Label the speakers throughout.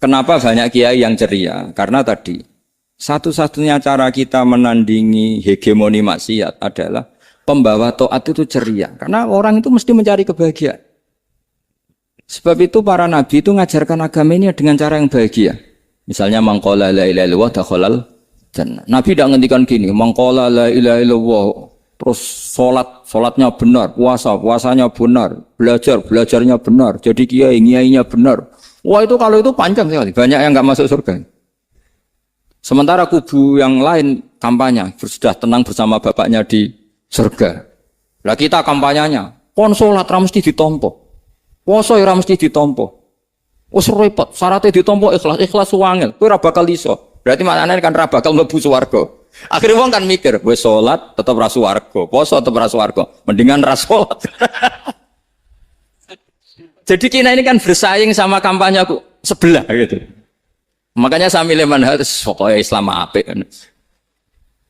Speaker 1: Kenapa banyak kiai yang ceria? Karena tadi satu-satunya cara kita menandingi hegemoni maksiat adalah pembawa taat itu ceria. Karena orang itu mesti mencari kebahagiaan. Sebab itu para nabi itu mengajarkan agama ini dengan cara yang bahagia. Misalnya mangqala la ilaha illallah dakhalal jannah. Nabi tidak ngendikan gini, mangqala la ilaha illallah terus salatnya benar, puasanya benar, belajarnya benar, jadi kiainya benar. Wah itu kalau itu panjang sekali, banyak yang enggak masuk surga. Sementara kubu yang lain kampanye, sudah tenang bersama bapaknya di surga. Lah kita kampanyenya, kon salat ra mesti ditampa. Puasa ora mesti ditampa. Wis repot, syaratnya ditampa ikhlas wangel. Kowe ora bakal iso. Berarti maknane kan ora bakal mlebu swarga. Akhirnya wong kan mikir, wis salat tetep ra swarga, puasa tetep ra swarga. Mendingan ra salat. Jadi kita ini kan bersaing sama kampanye aku sebelah gitu. Makanya saya milih manhaj pokoknya Islam apik.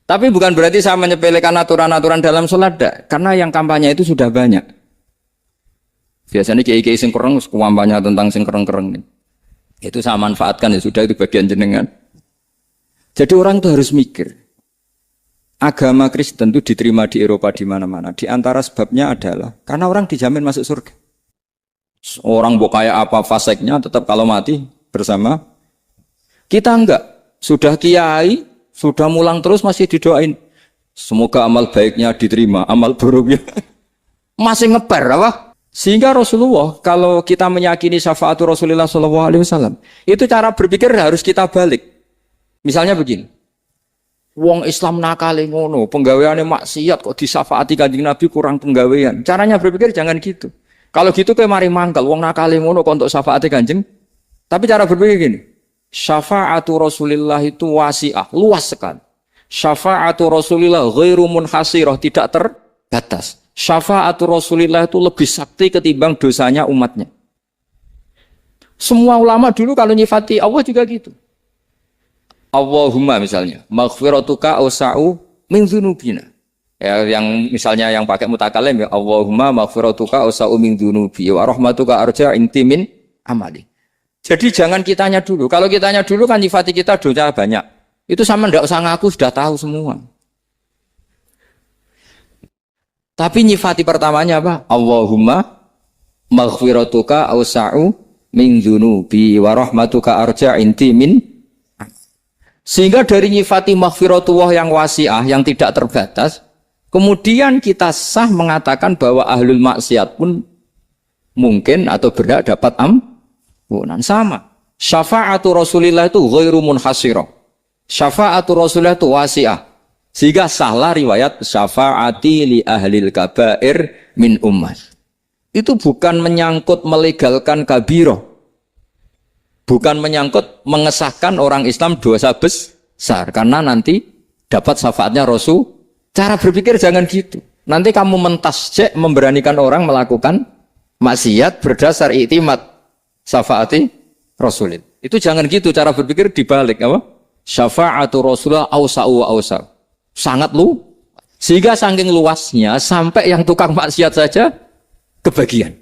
Speaker 1: Tapi bukan berarti saya menyepelekan aturan-aturan dalam sholat, karena yang kampanye itu sudah banyak. Biasanya kiai-kiai sing kereng kampanye tentang sing kereng-kereng. Itu saya manfaatkan ya sudah, itu bagian jenengan. Jadi orang itu harus mikir. Agama Kristen itu diterima di Eropa di mana-mana. Di antara sebabnya adalah karena orang dijamin masuk surga. Orang mau kayak apa faseknya tetap kalau mati bersama. Kita enggak. Sudah kiai, sudah mulang terus masih didoain. Semoga amal baiknya diterima, amal buruknya masih ngeper apa? Sehingga Rasulullah, kalau kita meyakini syafaatu Rasulullah SAW, itu cara berpikir harus kita balik. Misalnya begini, wong Islam nakale ngono, penggaweane maksiat kok disyafaati Kanjeng Nabi kurang penggawean. Caranya berpikir jangan gitu. Kalau gitu kayak mari mangkal, wong nakale ngono kok untuk syafaati Kanjeng. Tapi cara berpikir gini, syafaatu Rasulullah itu wasi'ah, luas sekali. Syafaatu Rasulullah ghairu munhasirah, tidak terbatas. Syafaatu Rasulillah itu lebih sakti ketimbang dosanya umatnya. Semua ulama dulu kalau nyifati Allah juga gitu. Allahumma misalnya, maghfiratuka awsa'u min dzunubina. Ya, yang misalnya yang pakai mutakalim ya, Allahumma maghfiratuka awsa'u min dzunubi wa rahmatuka arja intimin amali. Jadi jangan kitanya dulu. Kalau kitanya dulu kan nyifati kita dosa banyak. Itu sama ndak usah ngaku sudah tahu semua. Tapi nyifati pertamanya apa? Allahumma maghfiratuka awsa'u min dzunubi wa rahmatuka arja intimin. Sehingga dari nyifati maghfiratullah yang wasi'ah, yang tidak terbatas, kemudian kita sah mengatakan bahwa ahlul maksiat pun mungkin atau berhak dapat ampunan. Sama. Syafa'atu Rasulillah itu ghairu munhasirah. Syafa'atu Rasulillah itu wasi'ah. Sehingga salah riwayat syafa'ati li ahlil kabair min ummah. Itu bukan menyangkut melegalkan kabiroh. Bukan menyangkut mengesahkan orang Islam dosa besar. Karena nanti dapat syafaatnya Rasul. Cara berpikir jangan gitu. Nanti kamu mentasjek memberanikan orang melakukan maksiat berdasar iktimat syafaati Rasulin. Itu jangan gitu cara berpikir dibalik apa? Syafa'atu Rasulullah awsa'u wa awsa'u. Sangat sehingga saking luasnya sampai yang tukang maksiat saja kebagian.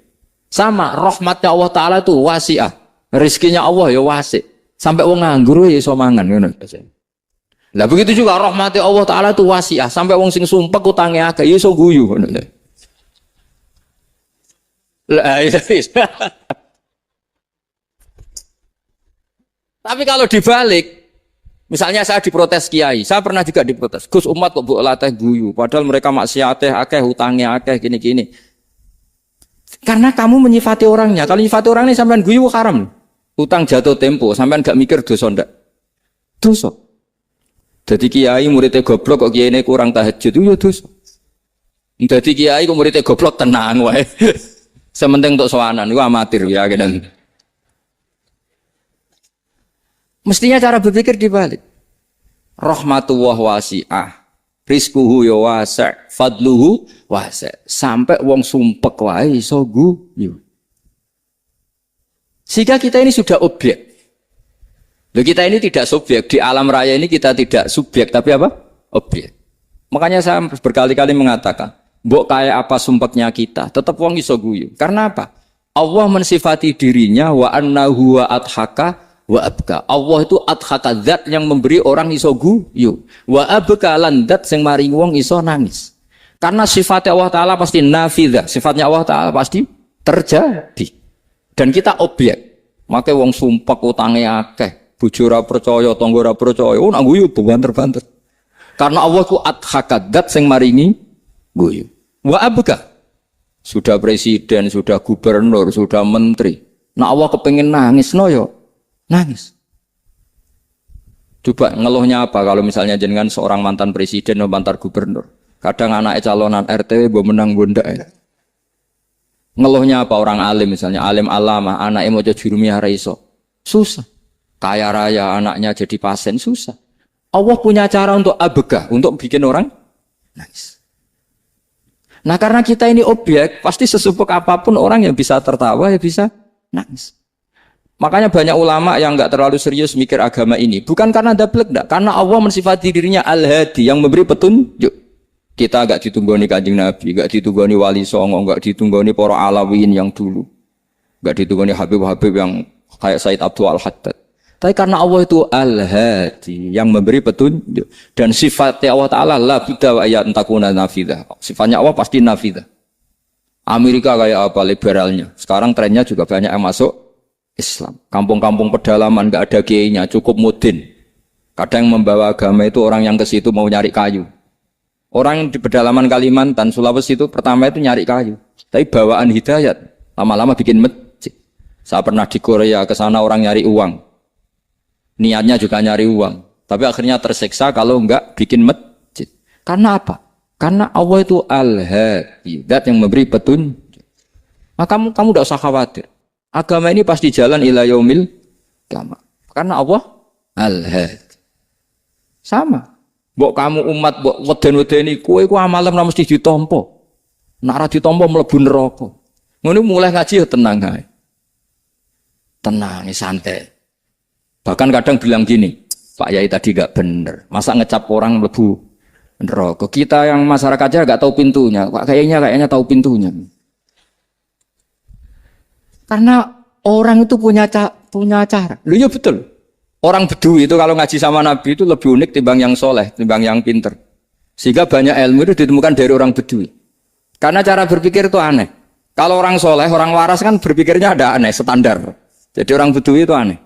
Speaker 1: Sama rahmatnya Allah Ta'ala itu wasi'ah, rizkinya Allah ya wasi', sampai wong nganggur ya iso mangan. Lah begitu juga rahmatnya Allah Ta'ala itu wasi'ah, sampai wong sing sumpek utange akeh ya iso guyu. Tapi kalau dibalik, misalnya saya diprotes kiai, saya pernah juga diprotes. Gus umat kok mbok latih guyu, padahal mereka maksiate akeh, hutangnya akeh, gini-gini. Karena kamu menyifati orangnya. Kalau menyifati orang ini sampean guyu haram. Hutang jatuh tempo, sampean gak mikir dosa ndak? Dosa. Jadi kiai muridnya goblok kok kiai ini kurang tahajud itu ya dosa. Jadi kiai kok muridnya goblok tenang wae. Sementing untuk sowanan itu amatir ya gitu. Mestinya cara berpikir dibalik. Rahmatullah wasi'ah, rizquhu ya wasi', fadluhu wasi'. Sampai wong sumpek wae iso guyu. Sehingga kita ini sudah objek. Loh, kita ini tidak subjek. Di alam raya ini kita tidak subjek, tapi apa? Objek. Makanya saya berkali-kali mengatakan, mbok kayak apa sumpeknya kita, tetap wong iso guyu. Karena apa? Allah mensifati dirinya wa annahu wa adhaka wa abka. Allah itu adhaka, zat yang memberi orang iso guyu. Wa abka lan zat sing maringi wong iso nangis. Karena sifatnya Allah Ta'ala pasti nafidah, sifatnya Allah Ta'ala pasti terjadi. Dan kita objek. Makanya wong sumpah utangnya akeh, bojo ora percaya, tangga ora percaya, nak guyu banter-banter. Karena Allah itu adhaka, zat sing maringi guyu. Wa abka. Sudah presiden, sudah gubernur, sudah menteri. Nah Allah kepengen nangis, no yo nangis. Coba ngeluhnya apa kalau misalnya jenengan seorang mantan presiden atau mantan gubernur. Kadang anaknya calonan RT bo menang bunda ya. Ngeluhnya apa orang alim misalnya, alim alama, anaknya mau jadi jurumiyah raiso. Susah. Kaya raya anaknya jadi pasien, susah. Allah punya cara untuk abega, untuk bikin orang nangis. Nah karena kita ini objek, pasti sesupuk apapun orang yang bisa tertawa, ya bisa nangis. Makanya banyak ulama yang nggak terlalu serius mikir agama ini. Bukan karena dablek, enggak. Karena Allah mensifati dirinya Al-Hadi, yang memberi petunjuk. Kita nggak ditunggoni Kanjeng Nabi, nggak ditunggoni Wali Songo, nggak ditunggoni para Alawiyyin yang dulu. Nggak ditunggoni Habib-Habib yang kayak Said Abdul Al-Haddad. Tapi karena Allah itu Al-Hadi, yang memberi petunjuk. Dan sifatnya Allah Ta'ala la budda wa ayat takuna nafidah. Sifatnya Allah pasti nafidah. Amerika kayak apa liberalnya. Sekarang trennya juga banyak yang masuk Islam. Kampung-kampung pedalaman gak ada kiainya, cukup mudin. Kadang yang membawa agama itu orang yang ke situ mau nyari kayu. Orang yang di pedalaman Kalimantan, Sulawesi itu pertama itu nyari kayu. Tapi bawaan hidayat, lama-lama bikin masjid. Saya pernah di Korea, ke sana orang nyari uang. Niatnya juga nyari uang, tapi akhirnya tersiksa kalau enggak bikin masjid. Karena apa? Karena Allah itu Al-Hadi, zat yang memberi petunjuk. Maka kamu tidak usah khawatir. Agama ini pasti jalan ila yaumil qiyamah. Karena Allah Al-Hadi. Sama. Mbok kamu umat mbok weden-wedeni kowe iku amalan ora mesti ditampa. Nek ora ditampa mlebu neraka. Ngono mulai ngaji ya tenang ae. Tenang, santai. Bahkan kadang bilang gini, Pak Yai tadi gak bener. Masa ngecap orang lebu neraka? Kita yang masyarakatnya gak tahu pintunya. Pak kayaknya tahu pintunya. Karena orang itu punya cara. Loh ya betul. Orang Bedui itu kalau ngaji sama Nabi itu lebih unik timbang yang soleh, timbang yang pinter. Sehingga banyak ilmu itu ditemukan dari orang Bedui. Karena cara berpikir itu aneh. Kalau orang soleh, orang waras kan berpikirnya ada aneh, standar. Jadi orang Bedui itu aneh.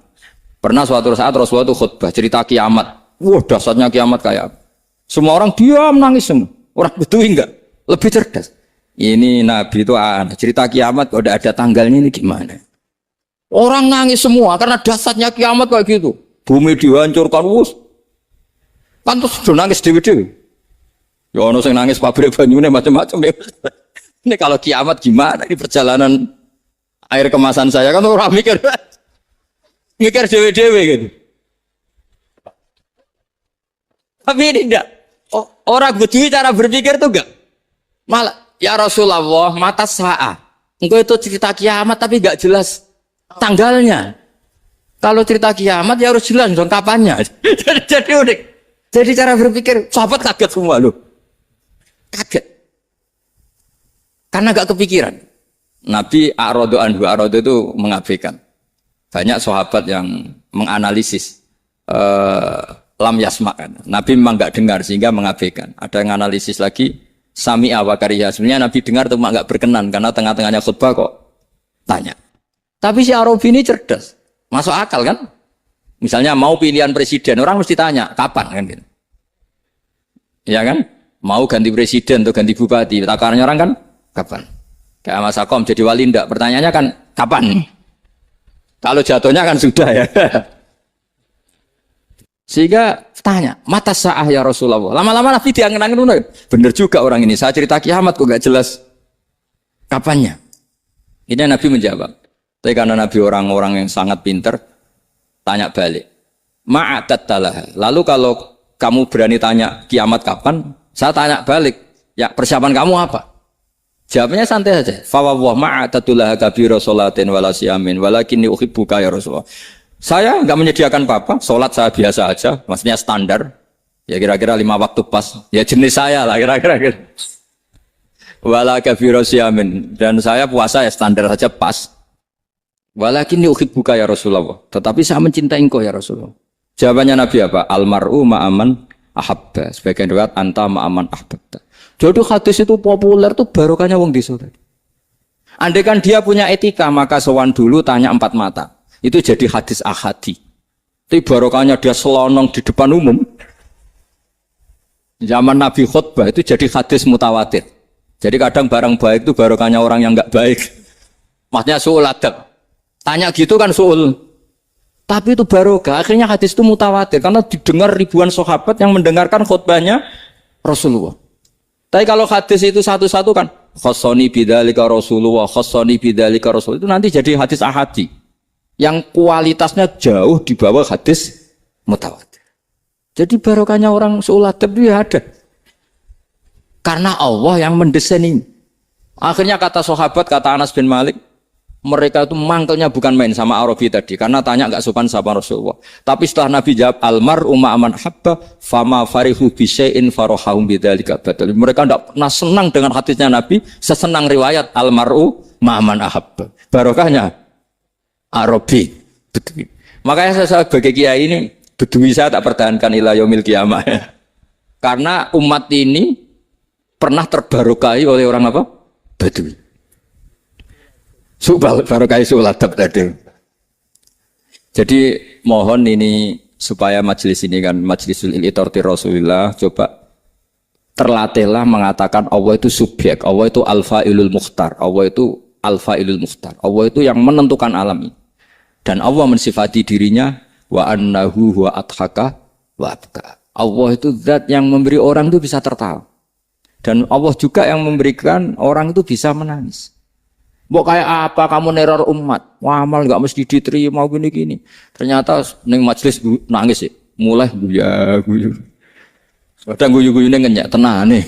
Speaker 1: Pernah suatu saat Rasulullah itu khutbah cerita kiamat. Wah dasarnya kiamat kayak apa? Semua orang diam nangis semua. Orang Bedui enggak, lebih cerdas. Ini Nabi itu cerita kiamat kalau ada tanggalnya ini gimana? Orang nangis semua karena dasarnya kiamat kayak gitu. Bumi dihancurkan wus. Kan terus sudah nangis dewi-dewi. Ya ono sing nangis pabrik banyune macam-macam ya. Ini kalau kiamat gimana? Ini perjalanan air kemasan saya kan orang mikir. Mikir dewe-dewe gitu. Tapi ini enggak. Orang Bedui cara berpikir tuh enggak. Malah, ya Rasulullah, mata sa'ah. Engkau itu cerita kiamat tapi enggak jelas tanggalnya. Kalau cerita kiamat ya harus jelas dong kapannya. Jadi unik. Jadi cara berpikir, sahabat kaget semua loh. Kaget. Karena enggak kepikiran. Nabi A'radu anhu, A'radu itu mengabaikan. Banyak sahabat yang menganalisis lam yasma kan. Nabi memang enggak dengar sehingga mengabaikan. Ada yang analisis lagi sami'a wa kariha. Sebenarnya Nabi dengar cuma enggak berkenan karena tengah-tengahnya khutbah kok tanya. Tapi si Arabi ini cerdas. Masuk akal kan? Misalnya mau pilihan presiden, orang mesti tanya kapan kan gitu. Ya kan? Mau ganti presiden atau ganti bupati, takarannya orang kan kapan? Kayak Mas Akom jadi wali ndak? Pertanyaannya kan kapan? Kalau jatuhnya kan sudah ya. Sehingga tanya, mata sa'ah ya Rasulullah. Lama-lama Nabi diangen-angen. Bener juga orang ini. Saya cerita kiamat kok gak jelas kapannya. Ini Nabi menjawab. Tapi karena Nabi orang-orang yang sangat pinter, tanya balik. Ma'adat talah. Lalu kalau kamu berani tanya kiamat kapan, saya tanya balik. Ya persiapan kamu apa? Jawabnya santai saja. Fawwah ma'atatulah kabira sholatin wala siyamin walakinni uhibbuka ya Rasulullah. Saya enggak menyediakan apa-apa, salat saya biasa aja, maksudnya standar. Ya kira-kira 5 waktu pas. Ya jenis saya lah kira-kira. Wala kabira siyamin dan saya puasa ya standar saja pas. Walakin uhibbuka ya Rasulullah. Tetapi saya mencintai engkau ya Rasulullah. Jawabannya Nabi apa? Almar'u ma'aman ahabba. Sebagian riwayat anta ma'aman ahbabta. Jadi hadis itu populer tuh barokahnya wong desa. Andai kan dia punya etika, maka sowan dulu tanya 4 mata. Itu jadi hadis ahadi. Tapi barokahnya dia selonong di depan umum. Zaman Nabi khutbah itu jadi hadis mutawatir. Jadi kadang barang baik itu barokahnya orang yang enggak baik. Maksudnya su'ul adab. Tanya gitu kan su'ul. Tapi itu barokah. Akhirnya hadis itu mutawatir. Karena didengar ribuan sahabat yang mendengarkan khutbahnya Rasulullah. Tapi kalau hadis itu satu-satu kan. Khossoni bidzalika Rasulullah. Khossoni bidzalika Rasulullah. Itu nanti jadi hadis ahadi. Yang kualitasnya jauh di bawah hadis mutawatir. Jadi barokahnya orang su'ul adab itu ya ada. Karena Allah yang mendesain ini. Akhirnya kata sahabat, kata Anas bin Malik, mereka itu mangkelnya bukan main sama Arabi tadi, karena tanya nggak sopan sama Rasulullah. Tapi setelah Nabi jawab almar'u ma'aman habba fama farihu bisyai'in farahahum bidzalika badal. Mereka tidak pernah senang dengan hadisnya Nabi sesenang riwayat almar'u ma'aman habba. Barokahnya Arabi. Bedui. Makanya saya sebagai kiai ini bedui saya tak pertahankan ila yaumil qiyamah ya. Karena umat ini pernah terbarokahi oleh orang apa? Bedui. Subal barokai suladab tadi. Jadi mohon ini supaya majelis ini kan majlisul iltorti Rasulullah coba terlatihlah mengatakan Allah itu subjek, Allah itu al-fa'ilul mukhtar, Allah itu al-fa'ilul mukhtar, Allah itu yang menentukan alam ini. Dan Allah mensifati dirinya wa annahu huwa adhaka wa abka. Allah itu zat yang memberi orang itu bisa tertawa. Dan Allah juga yang memberikan orang itu bisa menangis. Mbok kayak apa kamu neror umat? Wah, amal enggak mesti diterima gini-gini. Ternyata ning majelis nangis ya. Mulai guyu. Kadang guyu-guyune ngenyak tenane.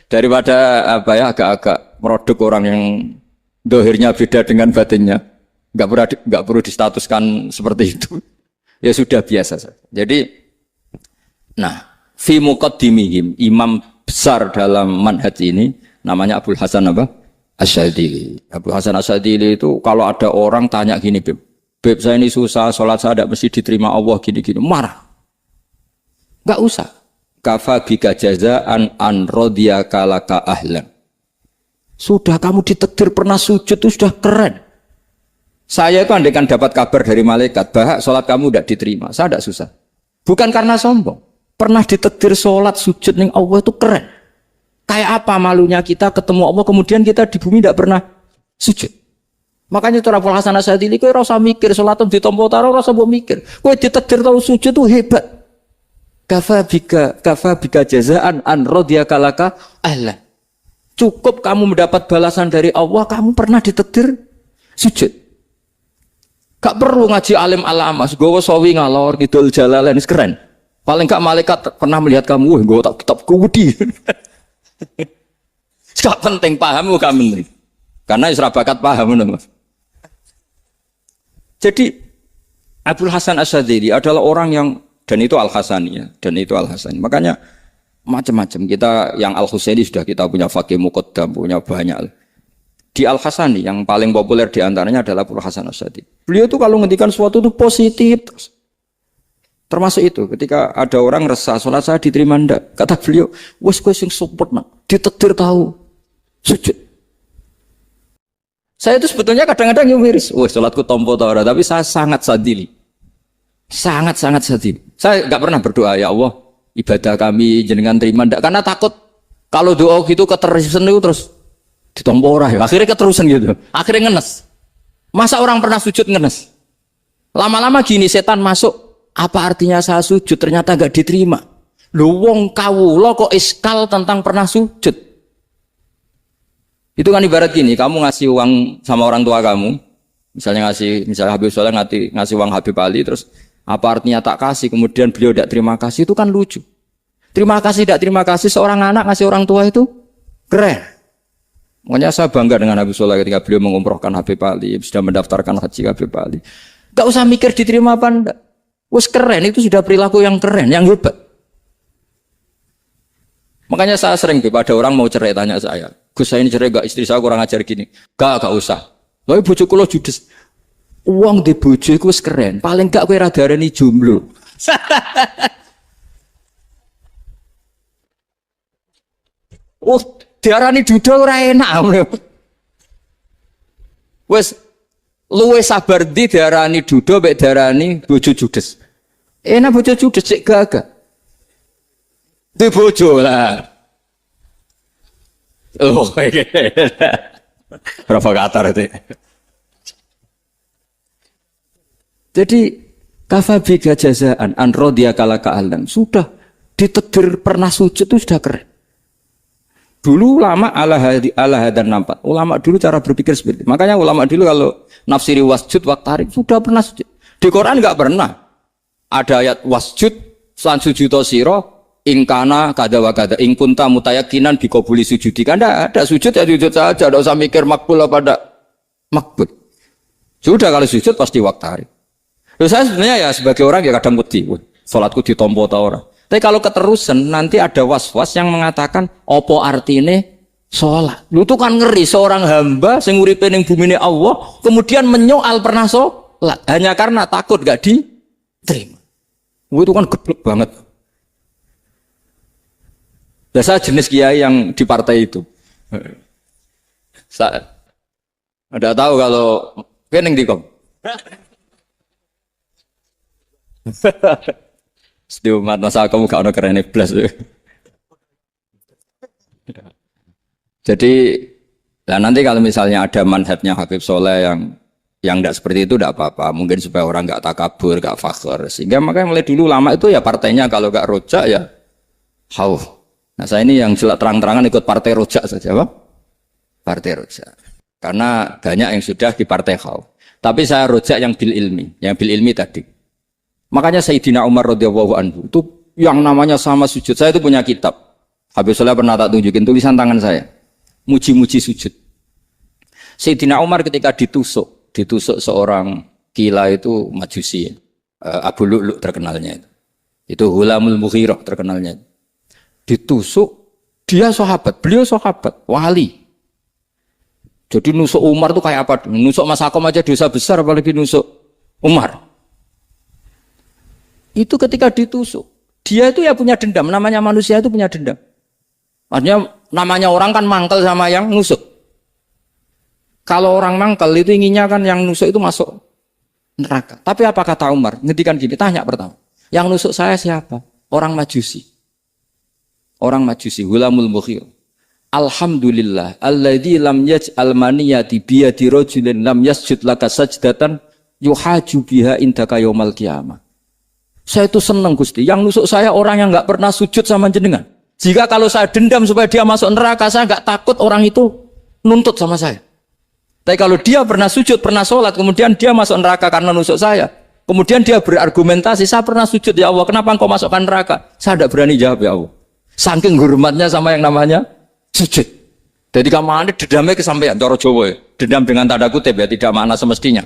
Speaker 1: Daripada apa ya agak-agak merodok orang yang dohirnya beda dengan batinnya. Enggak perlu distatuskan seperti itu. Ya sudah biasa saja. Jadi nah, fi muqaddimihim imam besar dalam manhaj ini namanya Abul Hasan apa? Asyadzili. Abul Hasan Asyadzili itu kalau ada orang tanya gini, Beb saya ini susah, sholat saya tidak mesti diterima Allah gini-gini, marah. Enggak usah. Kafa bika jazaan an radiyaka laka ahlan. Sudah kamu ditakdir pernah sujud itu sudah keren. Saya itu andaikan dapat kabar dari malaikat, bahak sholat kamu tidak diterima, saya tidak susah. Bukan karena sombong. Pernah ditakdir sholat sujud ning Allah itu keren. Kayak apa malunya kita ketemu Allah kemudian kita di bumi tidak pernah sujud. Makanya cara Abul Hasan Asyadzili kowe ora usah mikir salat ditampa utara ora usah mbok mikir. Kowe ditakdir tahu sujud itu hebat. Kafa bika jazaan an radiyaka laka ahla. Cukup kamu mendapat balasan dari Allah kamu pernah ditakdir sujud. Gak perlu ngaji alim alamas, gowo sawi ngalor kidul jalalain keren. Paling gak malaikat pernah melihat kamu, wah gowo tak kitab kuwedi. Gak penting paham kamu karena isra bakat paham Mas. Jadi Abul Hasan Asyadzili adalah orang yang dan itu Al-Hasani ya, dan itu Al-Hasani. Makanya macam-macam kita yang Al-Husaini sudah kita punya Faqih Muqaddam, punya banyak. Di Al-Hasani yang paling populer di antaranya adalah Abul Hasan Asyadzili. Beliau tuh kalau ngendikan sesuatu itu positif terus. Termasuk itu, ketika ada orang resah, sholat saya diterima ndak? Kata beliau, wes kowe sing support nak, ditakdir tahu sujud. Saya itu sebetulnya kadang-kadang miris, wes sholatku tompo ta ora, tapi saya sangat sadili, sangat sadili. Saya nggak pernah berdoa ya Allah, ibadah kami jenengan terima ndak? Karena takut kalau doa gitu keterusan itu terus ditompo ora, ya. Akhirnya keterusan gitu, akhirnya ngenes. Masa orang pernah sujud ngenes? Lama-lama gini setan masuk. Apa artinya saya sujud ternyata gak diterima? Lu wong kawula kok iskal tentang pernah sujud. Itu kan ibarat gini, kamu ngasih uang sama orang tua kamu, misalnya Habib Soleh ngasih uang Habib Ali, terus apa artinya tak kasih, kemudian beliau tidak terima kasih, itu kan lucu. Terima kasih tidak terima kasih seorang anak ngasih orang tua itu keren. Makanya saya bangga dengan Habib Soleh ketika beliau mengumrohkan Habib Ali, sudah mendaftarkan haji Habib Ali. Gak usah mikir diterima apa enggak. Wes keren, itu sudah perilaku yang keren, yang hebat. Makanya saya sering ada orang mau cerai tanya saya, Gus saya ini cerai gak, istri saya kurang ajar gini. Gak usah. Lha bojo kula judes. Wong di bojo iku wis keren, paling gak kowe ra darani jomblo. Oh, diarani duda ora enak. Wes luwe sabar ndi diarani duda mek diarani bojo judes. Enak bojo judes cek gagah. Di bojo lah. Oh, provokator itu. Jadi kafabiga jazaan an rodiya kala ka'alam. Sudah ditegur pernah sujud itu sudah keren. Dulu ulama ala hadan nampak. Ulama dulu cara berpikir seperti itu. Makanya ulama dulu kalau nafsiri wasjud waktarik sudah pernah sujud. Di Quran enggak pernah. Ada ayat wasjud san sujudo siro ingkana kada wa kada ingkunta mutayakinan bikobuli sujudi. Kan ada sujud ya sujud saja. Tidak usah mikir makbul apa tidak makbul. Sudah kalau sujud pasti waktarik. Terus saya sebenarnya ya sebagai orang ya kadang wedi. Salatku ditompo ta ora. Tapi kalau keterusan nanti ada was-was yang mengatakan opo artine sholat. Lu tuh kan ngeri seorang hamba sing uripe ning bumine Allah kemudian menyoal pernah sholat hanya karena takut gak diterima. Itu kan geblek banget. Saya jenis kiai yang di partai itu. Saya ada tahu kalau kening dikom. Setiap umat masa kamu gak ada keren plus. Jadi, nah nanti kalau misalnya ada manhajnya Habib Soleh yang tidak seperti itu tidak apa-apa. Mungkin supaya orang nggak takabur, nggak fakhr. Sehingga makanya mulai dulu lama itu ya partainya kalau nggak rojak ya hauf. Nah saya ini yang jelas terang-terangan ikut partai rojak saja, Pak. Partai rojak. Karena banyak yang sudah di partai hauf. Tapi saya rojak yang bil ilmi tadi. Makanya Sayyidina Umar radhiyallahu anhu itu yang namanya sama sujud. Saya itu punya kitab. Habib Soleh pernah tak tunjukin tulisan tangan saya. Muji-muji sujud. Sayyidina Umar ketika ditusuk seorang gila itu Majusi. Abu Lu'lu' terkenalnya itu. Itu Hulamul Mughirah terkenalnya. Ditusuk, dia sahabat, beliau sahabat, wali. Jadi nusuk Umar itu kayak apa? Nusuk Mas Akom aja dosa besar apalagi nusuk Umar. Itu ketika ditusuk, dia itu ya punya dendam, namanya manusia itu punya dendam. Artinya namanya orang kan mangkel sama yang nusuk. Kalau orang mangkel itu inginnya kan yang nusuk itu masuk neraka. Tapi apa kata Umar? Ngendikan gini, tanya pertama. Yang nusuk saya siapa? Orang Majusi. Orang Majusi, Hulamul Mughirah. Alhamdulillah, alladzi lam yaj'al maniyati biyadi rajulin lam yasjud laka sajdatan yuhaju biha indaka yaumal qiyamah. Saya itu senang Gusti, yang nusuk saya orang yang nggak pernah sujud sama jenengan. Jika kalau saya dendam supaya dia masuk neraka, saya nggak takut orang itu nuntut sama saya. Tapi kalau dia pernah sujud, pernah sholat, kemudian dia masuk neraka karena nusuk saya, kemudian dia berargumentasi, saya pernah sujud ya Allah, kenapa engkau masukkan neraka? Saya tidak berani jawab ya Allah. Saking hormatnya sama yang namanya sujud. Jadi kamane dendamnya kesampaian cara Jawa ya. Dendam dengan tanda kutip ya, tidak makna semestinya.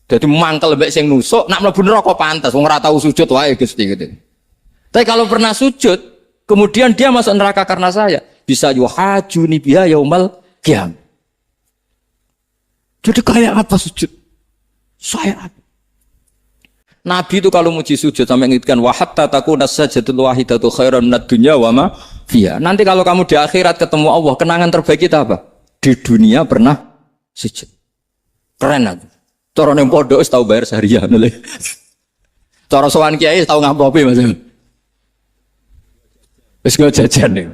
Speaker 1: Jadi mangkel mbek sing nusuk, nak mlebu neraka pantes wong ora tau sujud wae Gusti gitu. Tapi kalau pernah sujud, kemudian dia masuk neraka karena saya, bisa yuhajuni biha yaumal qiyam. Jadi kayak apa sujud? Saya apa? Nabi itu kalau muji sujud sampai ngitkan wa hatta takuna sajdatul wahidatu khairan minad dunya wa ma fiha. Nanti kalau kamu di akhirat ketemu Allah, kenangan terbaik kita apa? Di dunia pernah sujud. Keren aku. Cara ning pondok wis tau bayar seharian lho. Cara sowan kiai tau ngamplopi Mas. Wis go jajan nih.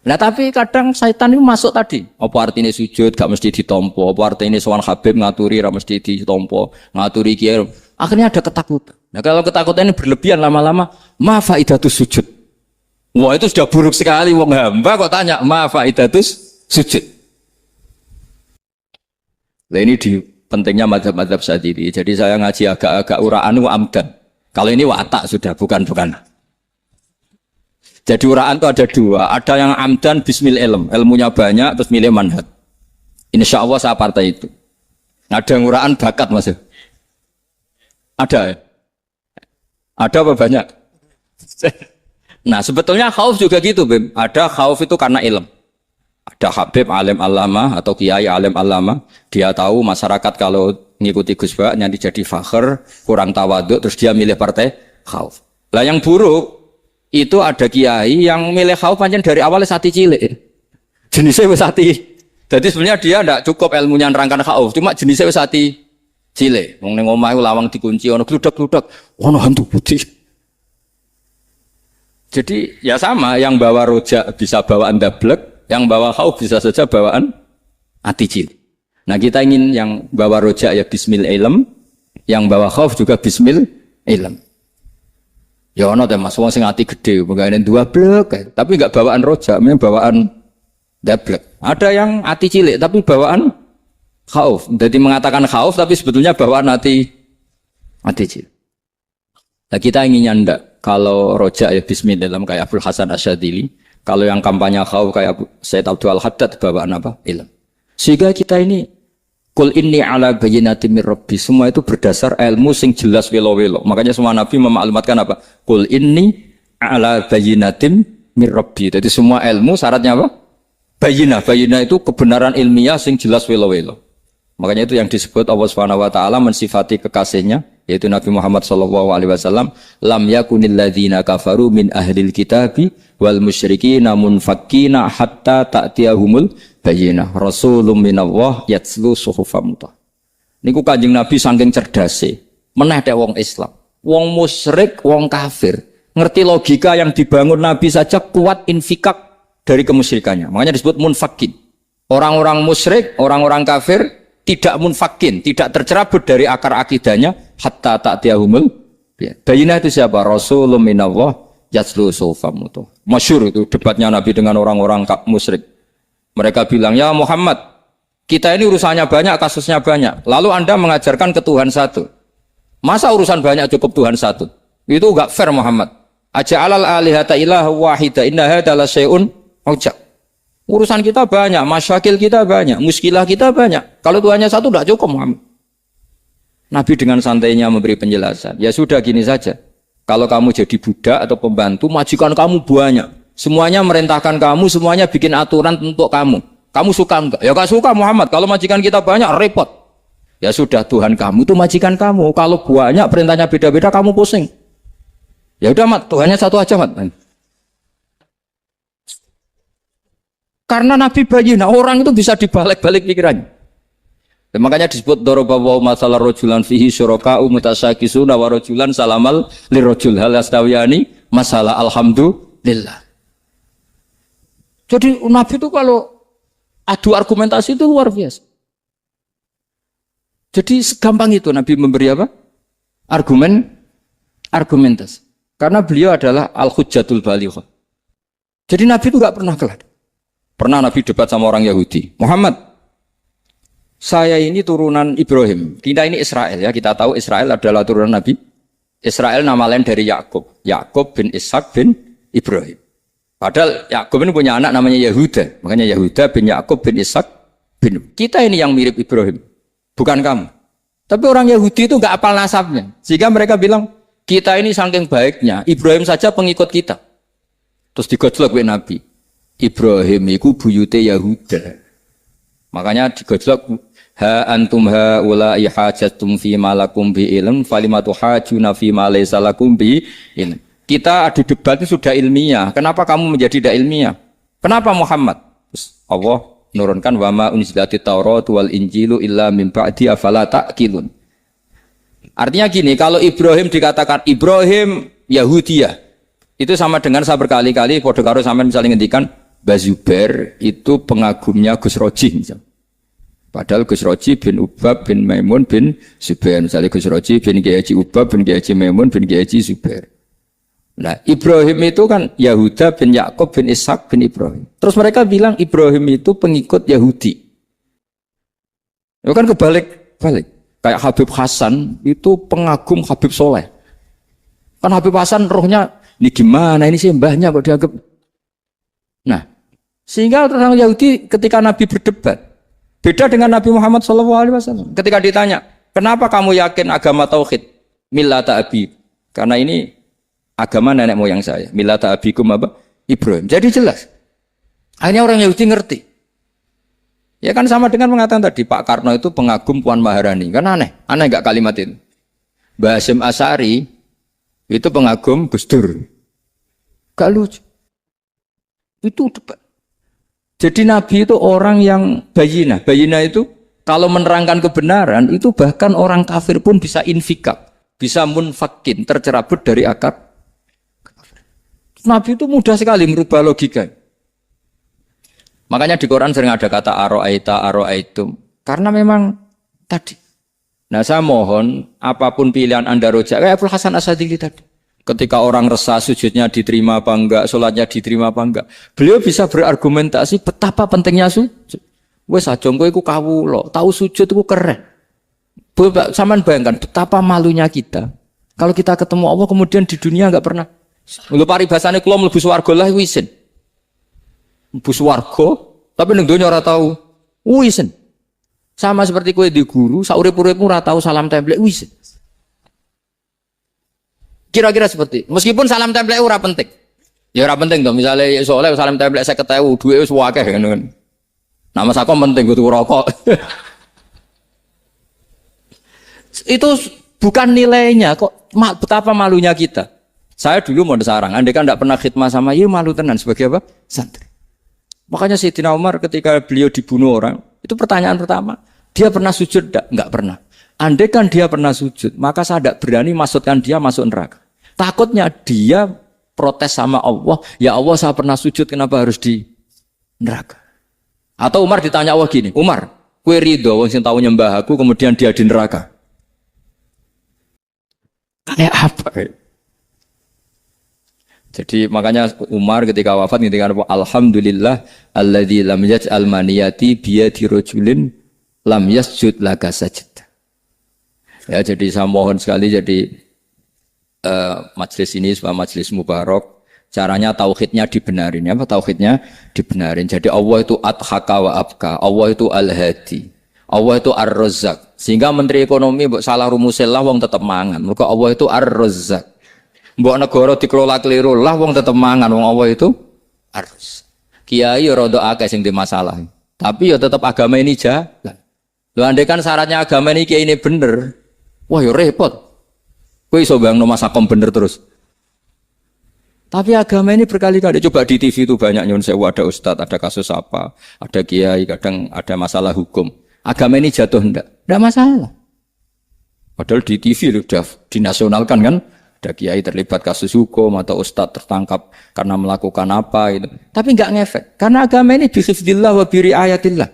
Speaker 1: Nah tapi kadang syaitan itu masuk tadi. Apa artinya sujud gak mesti ditompo, apa artinya sowan Habib ngaturi ra mesti ditompo, ngaturi kiai. Akhirnya ada ketakutan. Nah kalau ketakutan ini berlebihan lama-lama, ma faidatus sujud. Wah itu sudah buruk sekali wong hamba kok tanya ma faidatus sujud. Nah ini di pentingnya mazhab-mazhab saat ini. Jadi saya ngaji agak-agak uraan wa amdan. Kalau ini watak sudah bukan. Jadi uraan itu ada dua. Ada yang amdan bismil ilm. Ilmunya banyak terus milih manhaj. Insya Allah saya partai itu. Ada yang uraan bakat Mas. Ada ya? Ada apa banyak? Nah sebetulnya khauf juga gitu Bim. Ada khauf itu karena ilm. Ada Habib alim alama atau kiai alim alama, dia tahu masyarakat kalau ngikuti Gus Bak nanti jadi fakir, kurang tawaduk, terus dia milih partai khauf. Lah yang buruk itu ada kiai yang milih khauf pancen dari awal sati cilik. Jenisnya wis sati. Jadi sebenarnya dia tidak cukup ilmunya nerangkan khauf, cuma jenisnya wis sati cilik. Wong ning omah lawang dikunci ono gludak-gludak, ono hantu putih. Jadi ya sama, yang bawa rojak bisa bawaan dablek, yang bawa khauf bisa saja bawaan ati cilik. Nah kita ingin yang bawa rojak ya bismil ilm, yang bawa khauf juga bismil ilm. Ya ono teh Mas wong sing ati gede, pegawene dua blek, tapi enggak bawaan rojak, memang bawaan dablek. Ada yang ati cilik tapi bawaan khauf. Jadi mengatakan khauf tapi sebetulnya bawaan ati cilik. Nah kita inginnya ndak. Kalau rojak ya bismillah kayak Abdul Hasan Asyadili, kalau yang kampanye khauf kayak Sayyid Abdul Haddad bawaan apa? Ilm. Sehingga kita ini kul inni ala bayyinatin mir rabbi, semua itu berdasar ilmu sing jelas welo-welo. Makanya semua nabi memaklumatkan apa? Kul inni ala bayyinatin mir rabbi. Jadi semua ilmu syaratnya apa? Bayyinah. Bayyinah itu kebenaran ilmiah sing jelas welo-welo. Makanya itu yang disebut Allah Subhanahu wa taala mensifati kekasihnya yaitu Nabi Muhammad sallallahu alaihi wasallam, lam yakunil ladzina kafaru min ahlil kitabi wal musyrikina munfakkina hatta ta'tiyahumul bayyinah rasulun minallah yatslu suhufam mutahharah. Niku Kanjeng Nabi saking cerdase, meneh tek wong Islam, wong musyrik, wong kafir, ngerti logika yang dibangun Nabi saja kuat infikak dari kemusyrikannya. Makanya disebut munfakin. Orang-orang musyrik, orang-orang kafir tidak munfakin, tidak tercerabut dari akar akidahnya hatta ta'tiyahumul bayyinah. Itu siapa? Rasulun minallah yatslu suhufam mutahharah. Masyhur itu debatnya Nabi dengan orang-orang musyrik. Mereka bilang, ya Muhammad, kita ini urusannya banyak, kasusnya banyak. Lalu Anda mengajarkan ke Tuhan satu. Masa urusan banyak cukup Tuhan satu? Itu enggak fair Muhammad. Aja'alal alihata ilaha wahida inna hadza la syai'un ujab. Urusan kita banyak, masyakil kita banyak, muskilah kita banyak. Kalau Tuhannya satu enggak cukup Muhammad. Nabi dengan santainya memberi penjelasan. Ya sudah gini saja. Kalau kamu jadi budak atau pembantu, majikan kamu banyak. Semuanya merintahkan kamu, semuanya bikin aturan untuk kamu. Kamu suka enggak? Ya enggak suka Muhammad. Kalau majikan kita banyak, repot. Ya sudah, Tuhan kamu itu majikan kamu. Kalau banyak perintahnya beda-beda, kamu pusing. Ya udah Mat, Tuhannya satu aja Mat. Karena Nabi bayyinah, orang itu bisa dibalik-balik pikirannya. Dan makanya disebut daraballahu masalah rajulan fihi syuraka'u mutasyakisuna wa rajulan salamal lirajul hal yastawiyani masalah alhamdulillah. Jadi Nabi itu kalau adu argumentasi itu luar biasa. Jadi segampang itu Nabi memberi apa? Argumentasi. Karena beliau adalah al-hujjatul balighah. Jadi Nabi itu enggak pernah kalah. Pernah Nabi debat sama orang Yahudi. Muhammad, saya ini turunan Ibrahim. Kita ini Israel ya. Kita tahu Israel adalah turunan Nabi. Israel nama lain dari Yakub. Yakub bin Ishak bin Ibrahim. Padahal Yakub ini punya anak namanya Yahuda. Makanya Yahuda bin Yakub bin Ishak bin. Kita ini yang mirip Ibrahim. Bukan kamu. Tapi orang Yahudi itu enggak apal nasabnya. Sehingga mereka bilang, kita ini saking baiknya. Ibrahim saja pengikut kita. Terus digojlok oleh Nabi. Ibrahim itu buyute Yahuda. Makanya digojlok ha antum ha ulai hajatum fi malakum bi ilm falimatu hajuna fi ma laysa lakum bi ilm. Kita adu debat itu sudah ilmiah. Kenapa kamu menjadi tidak ilmiah? Kenapa Muhammad? Terus Allah menurunkan wa ma unzilatit Taurat wal Injilu illa min ba'di afala ta'qilun. Artinya gini, kalau Ibrahim dikatakan Ibrahim Yahudiyah, itu sama dengan saya berkali-kali podo karo sampean misalnya ngendikan Bazubair itu pengagumnya Gus Roji misalnya. Padahal Gus Roji bin Ubab bin Maimun bin Zubair. Misalnya Gus Roji bin Kiai Haji Ubab bin Kiai Haji Maimun bin Kiai Haji Zubair. Nah Ibrahim itu kan Yahuda bin Yakub bin Ishak bin Ibrahim. Terus mereka bilang Ibrahim itu pengikut Yahudi. Itu kan kebalik-balik. Kayak Habib Hasan itu pengagum Habib Soleh. Kan Habib Hasan rohnya ini gimana ini sih mbahnya kok dianggap. Nah, sehingga orang Yahudi ketika Nabi berdebat beda dengan Nabi Muhammad SAW. Ketika ditanya, kenapa kamu yakin agama tauhid? Millata abi. Karena ini agama nenek moyang saya. Millata abikum apa? Ibrahim. Jadi jelas. Akhirnya orang Yahudi ngerti. Ya kan sama dengan mengatakan tadi Pak Karno itu pengagum Puan Maharani. Kan aneh enggak kalimat itu? Mbah Hasyim Asy'ari itu pengagum Gus Dur. Gak lucu. Itu debat. Jadi Nabi itu orang yang bayina. Bayina itu kalau menerangkan kebenaran itu bahkan orang kafir pun bisa infikak, bisa munfakin, tercerabut dari akar. Nabi itu mudah sekali merubah logika. Makanya di Quran sering ada kata aro'aitum. Karena memang tadi. Nah saya mohon apapun pilihan Anda rojak, kayak Abdul Hasan As-Sadili tadi. Ketika orang resah sujudnya diterima apa enggak, sholatnya diterima apa enggak. Beliau bisa berargumentasi betapa pentingnya sujud. Wes ajong kowe iku kawula, tahu sujud iku keren. Saman bayangkan betapa malunya kita. Kalau kita ketemu Allah kemudian di dunia enggak pernah. Lho paribasane kula mlebu swarga lah wisin. Mlebu swarga, tapi ning donya ora tahu wisin. Sama seperti kowe di guru, saurip-uripmu ora tahu salam templek wisin. Kira-kira seperti, meskipun salam templek ora penting. Ya ora penting to, misale soleh salam templek 50.000, duwe wis akeh ngono. Nama sakom penting kudu rokok. Itu bukan nilainya kok, betapa malunya kita. Saya dulu mau sarang, andai kan tidak pernah khidmah sama ya malu tenan sebagai apa? Santri. Makanya Sayyidina Umar ketika beliau dibunuh orang, itu pertanyaan pertama, dia pernah sujud enggak? Enggak pernah. Andai kan dia pernah sujud, maka saya tidak berani masukkan dia masuk neraka. Takutnya dia protes sama Allah, ya Allah saya pernah sujud, kenapa harus di neraka? Atau Umar ditanya Allah gini, Umar, kue ridho wong sing tahu nyembah aku, kemudian dia di neraka. Kayak apa? Jadi makanya Umar ketika wafat ketika alhamdulillah alladzi lam yaj'al maniyati biyadi rajulin lam yasjud laka sajda. Ya jadi saya mohon sekali jadi majelis ini sebuah majelis mubarak, caranya tauhidnya dibenarin ya, tauhidnya dibenarin. Jadi Allah itu adhaka wa abka, Allah itu al-hadi, Allah itu ar-razzaq. Sehingga menteri ekonomi mbok salah rumusillah wong tetep mangan. Mergo Allah itu ar-razzaq. Mbok negara dikelola keliru lah wong tetep mangan, wong Allah itu harus. Kiai ya rada akeh sing di masalah. Tapi ya tetep agama ini jalan. Lho andai kan syaratnya agama ini kiai ini bener. Wah ya repot. Kowe iso bayangno masakom bener terus. Tapi agama ini berkali-kali coba di TV itu banyak nyun sewu, ada ustadz, ada kasus apa, ada kiai, kadang ada masalah hukum. Agama ini jatuh enggak masalah. Padahal di TV sudah dinasionalkan kan. Ada kiai terlibat kasus hukum atau ustadz tertangkap karena melakukan apa itu. Tapi enggak ngefek. Karena agama ini bihifdillah wa biriayatillah.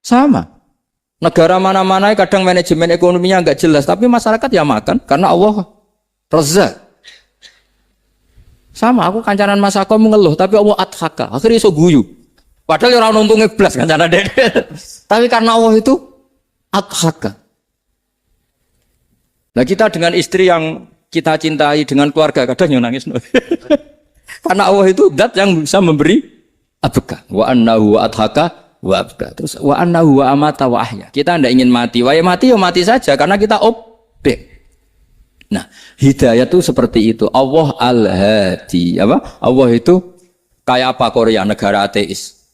Speaker 1: Sama. Negara mana-mana kadang manajemen ekonominya enggak jelas. Tapi masyarakat ya makan. Karena Allah rezak. Sama, aku kancanan masako mengeluh. Tapi Allah adhaka. Akhirnya iso guyu. Padahal orang untungnya blas kancanan dede. Tapi karena Allah itu adhaka. Nah kita dengan istri yang kita cintai dengan keluarga kadang yang nangis. Karena Allah itu zat yang bisa memberi abka. Wa annahu wa adhaka wa abka. Terus wa annahu wa amata wa ahya. Kita tidak ingin mati. Wa ya mati saja karena kita objek. Nah, hidayah itu seperti itu. Allah al-hadi. Apa? Allah itu kayak apa Korea, negara ateis.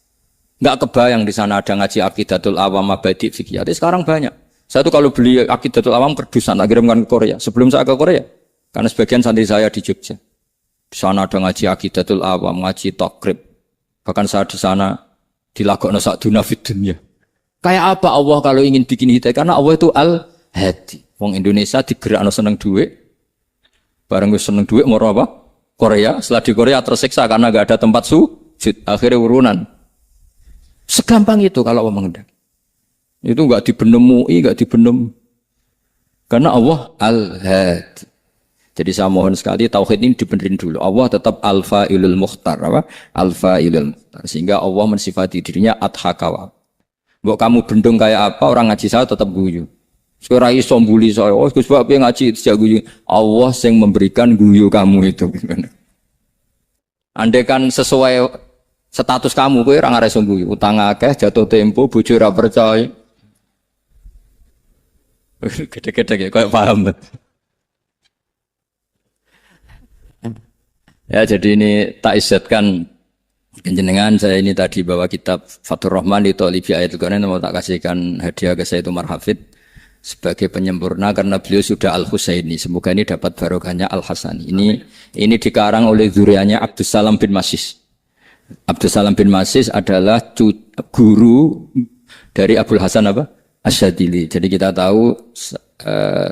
Speaker 1: Enggak kebayang di sana ada ngaji Aqidatul Awam Mabadi' Fikih. Sekarang banyak. Saya tuh kalau beli Aqidatul Awam kerdusan, tak kirimkan ke Korea. Sebelum saya ke Korea, karena sebagian santri saya di Jogja. Di sana ada ngaji Aqidatul Awam, ngaji Takrib. Bahkan saya di sana dilakokno sakduna fid dunya. Kayak apa Allah kalau ingin bikin hidayah? Karena Allah itu al-hadi. Wong Indonesia digerakno seneng duit. Bareng wis seneng duit mau apa? Korea. Setelah di Korea tersiksa karena enggak ada tempat sujud. Akhirnya urunan. Segampang itu kalau Allah menghendaki. Itu enggak dibenem MUI, enggak dibenem. Karena Allah al-hadi. Jadi saya mohon sekali tauhid ini dibenerin dulu. Allah tetap al-fa'ilul mukhtar, apa? Al-fa'ilul mukhtar. Sehingga Allah mensifati dirinya adhaka. Mbok kamu bendung kayak apa, orang ngaji saya tetap guyu. Sekarang iso mbuli saya, oh Gus Bab ngaji sejak guyu. Allah yang memberikan guyu kamu itu. Andai kan sesuai status kamu, kowe ora ngarep guyu. Utang akeh, jatuh tempo, bojo ora percaya. Gede-gede ya, kayak paham. Ya jadi ini tak izzatkan Jenengan saya ini tadi bawa kitab Fathur Rahman di Thalibi Ayatul Quran, mau tak kasihkan hadiah ke saya itu Marhafid sebagai penyempurna karena beliau sudah Al-Husaini. Semoga ini dapat barokahnya Al-Hasani. Ini dikarang oleh zurianya Abdus Salam bin Masis. Abdus Salam bin Masis adalah guru dari Abul Hasan apa? Asyadili. Jadi kita tahu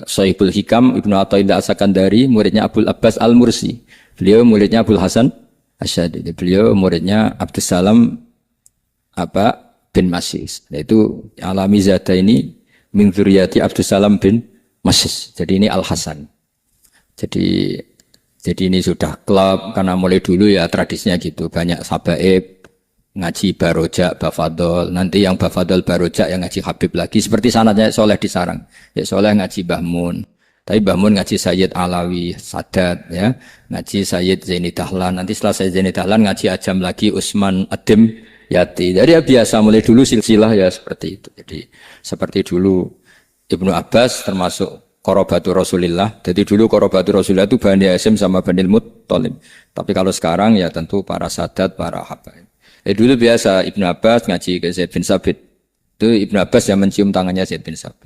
Speaker 1: Sahibul Hikam Ibnu Athaillah As-Sakandari muridnya Abul Abbas Al-Mursi. Beliau muridnya Abul Hasan Asyadili. Beliau muridnya Abdus Salam bin Masis. Yaitu Alami Zada ini min dzurriyyati Abdus Salam bin Masis. Jadi ini Al-Hasan. Jadi ini sudah klub karena mulai dulu ya tradisinya gitu. Banyak sabaib ngaji barojak, bafadol. Nanti yang bafadol barojak yang ngaji Habib lagi. Seperti sanadnya Soleh di Sarang. Ya Soleh ngaji Bahmun. Tapi Bahmun ngaji Sayyid Alawi, Sadat ya. Ngaji Sayyid Zaini Dahlan. Nanti setelah Sayyid Zaini Dahlan ngaji Ajam lagi Usman Adim Yati. Jadi ya biasa mulai dulu silsilah ya seperti itu. Jadi seperti dulu Ibnu Abbas termasuk Qorobatu Rasulillah. Jadi dulu Qorobatu Rasulillah itu Bani Hasyim sama Bani Muttalib. Tapi kalau sekarang ya tentu para sadat, para habaib. Dulu biasa Ibnu Abbas ngaji ke Zaid bin Sabit. Itu Ibnu Abbas yang mencium tangannya Zaid bin Sabit.